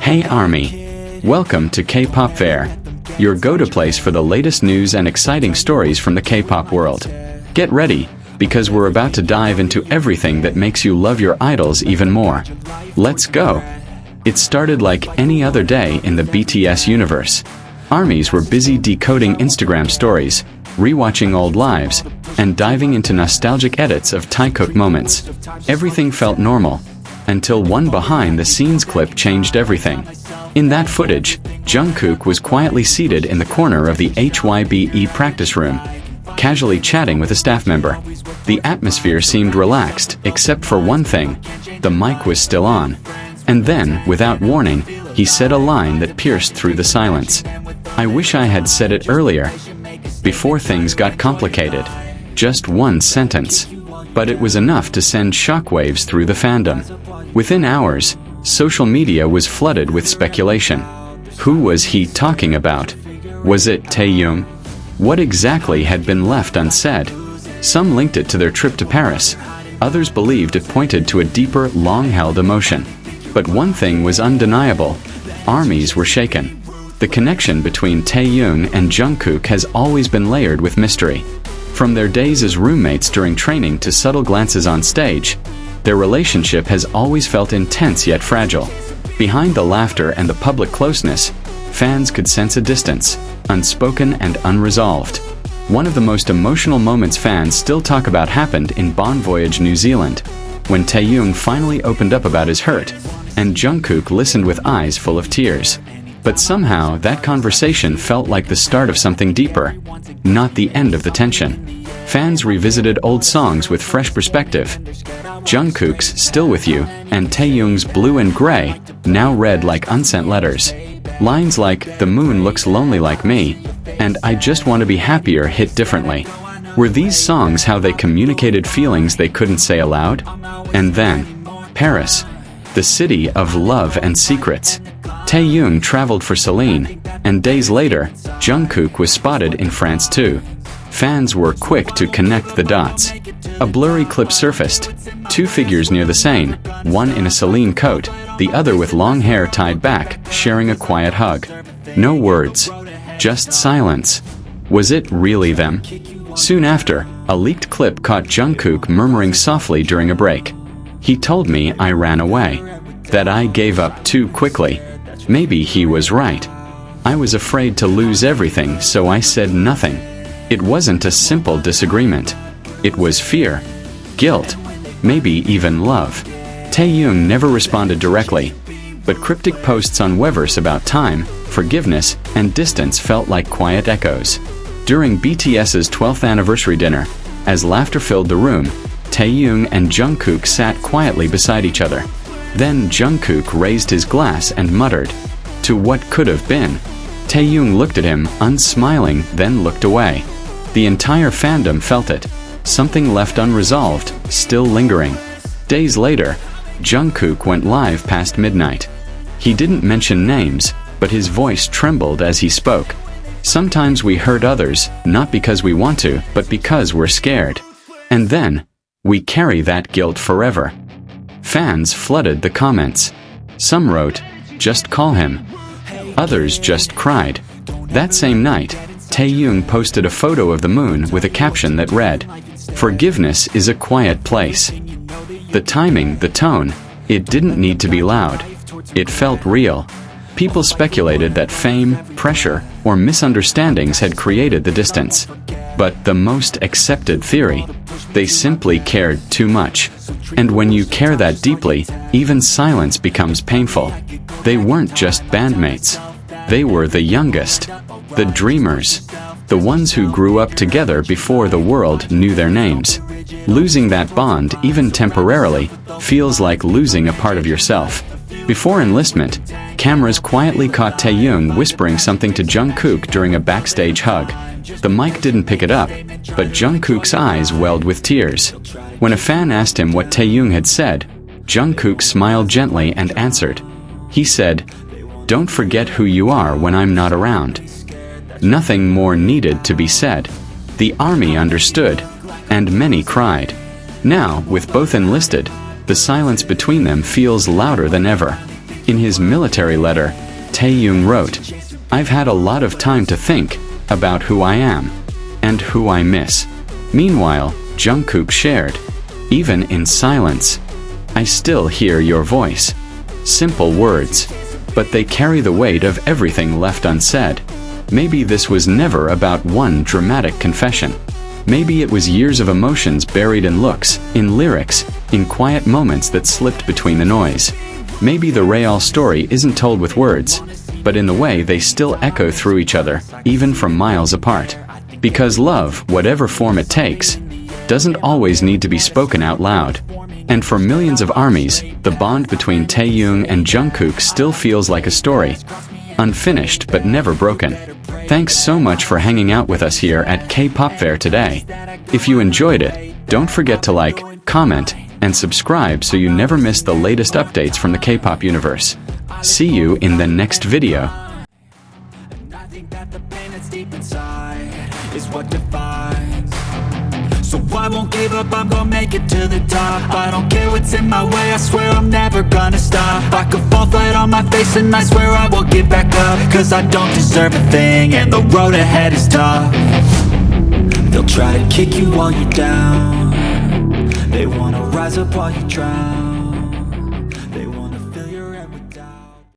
Hey ARMY! Welcome to K-Pop Fair, your go-to place for the latest news and exciting stories from the K-pop world. Get ready, because we're about to dive into everything that makes you love your idols even more. Let's go! It started like any other day in the BTS universe. ARMYs were busy decoding Instagram stories, rewatching old lives, and diving into nostalgic edits of Vkook moments. Everything felt normal, until one behind-the-scenes clip changed everything. In that footage, Jungkook was quietly seated in the corner of the HYBE practice room, casually chatting with a staff member. The atmosphere seemed relaxed, except for one thing: the mic was still on. And then, without warning, he said a line that pierced through the silence. I wish I had said it earlier, before things got complicated. Just one sentence. But it was enough to send shockwaves through the fandom. Within hours, social media was flooded with speculation. Who was he talking about? Was it Taehyung? What exactly had been left unsaid? Some linked it to their trip to Paris. Others believed it pointed to a deeper, long-held emotion. But one thing was undeniable: ARMYs were shaken. The connection between Taehyung and Jungkook has always been layered with mystery. From their days as roommates during training to subtle glances on stage, their relationship has always felt intense yet fragile. Behind the laughter and the public closeness, fans could sense a distance, unspoken and unresolved. One of the most emotional moments fans still talk about happened in Bon Voyage, New Zealand, when Taehyung finally opened up about his hurt, and Jungkook listened with eyes full of tears. But somehow that conversation felt like the start of something deeper, not the end of the tension. Fans revisited old songs with fresh perspective. Jungkook's Still With You and Taehyung's Blue and Gray now read like unsent letters. Lines like "The moon looks lonely like me" and "I just want to be happier" hit differently. Were these songs how they communicated feelings they couldn't say aloud? And then, Paris, the city of love and secrets. Taehyung traveled for Celine, and days later, Jungkook was spotted in France too. Fans were quick to connect the dots. A blurry clip surfaced. Two figures near the Seine, one in a Celine coat, the other with long hair tied back, sharing a quiet hug. No words, just silence. Was it really them? Soon after, a leaked clip caught Jungkook murmuring softly during a break. He told me I ran away, that I gave up too quickly. Maybe he was right. I was afraid to lose everything, so I said nothing. It wasn't a simple disagreement. It was fear, guilt, maybe even love. Taehyung never responded directly, but cryptic posts on Weverse about time, forgiveness, and distance felt like quiet echoes. During BTS's 12th anniversary dinner, as laughter filled the room, Taehyung and Jungkook sat quietly beside each other. Then Jungkook raised his glass and muttered, "To what could have been." Taehyung looked at him, unsmiling, then looked away. The entire fandom felt it. Something left unresolved, still lingering. Days later, Jungkook went live past midnight. He didn't mention names, but his voice trembled as he spoke. Sometimes we hurt others, not because we want to, but because we're scared. And then, we carry that guilt forever. Fans flooded the comments. Some wrote, "Just call him." Others just cried. That same night, Taehyung posted a photo of the moon with a caption that read, "Forgiveness is a quiet place." The timing, the tone, it didn't need to be loud. It felt real. People speculated that fame, pressure, or misunderstandings had created the distance. But the most accepted theory: they simply cared too much. And when you care that deeply, even silence becomes painful. They weren't just bandmates. They were the youngest, the dreamers, the ones who grew up together before the world knew their names. Losing that bond, even temporarily, feels like losing a part of yourself. Before enlistment, cameras quietly caught Taehyung whispering something to Jungkook during a backstage hug. The mic didn't pick it up, but Jungkook's eyes welled with tears. When a fan asked him what Taehyung had said, Jungkook smiled gently and answered. He said, "Don't forget who you are when I'm not around." Nothing more needed to be said. The ARMY understood, and many cried. Now, with both enlisted, the silence between them feels louder than ever. In his military letter, Taehyung wrote, "I've had a lot of time to think about who I am and who I miss." Meanwhile, Jungkook shared, "Even in silence, I still hear your voice." Simple words, but they carry the weight of everything left unsaid. Maybe this was never about one dramatic confession. Maybe it was years of emotions buried in looks, in lyrics, in quiet moments that slipped between the noise. Maybe the real story isn't told with words, but in the way they still echo through each other, even from miles apart. Because love, whatever form it takes, doesn't always need to be spoken out loud. And for millions of armies, the bond between Taehyung and Jungkook still feels like a story, unfinished but never broken. Thanks so much for hanging out with us here at K-Pop Fair today. If you enjoyed it, don't forget to like, comment, and subscribe so you never miss the latest updates from the K-pop universe. See you in the next video. So I won't give up, I'm gonna make it to the top. I don't care what's in my way, I swear I'm never gonna stop. I could fall flat on my face and I swear I will get back up. Cause I don't deserve a thing and the road ahead is tough. They'll try to kick you while you're down. They wanna rise up while you drown.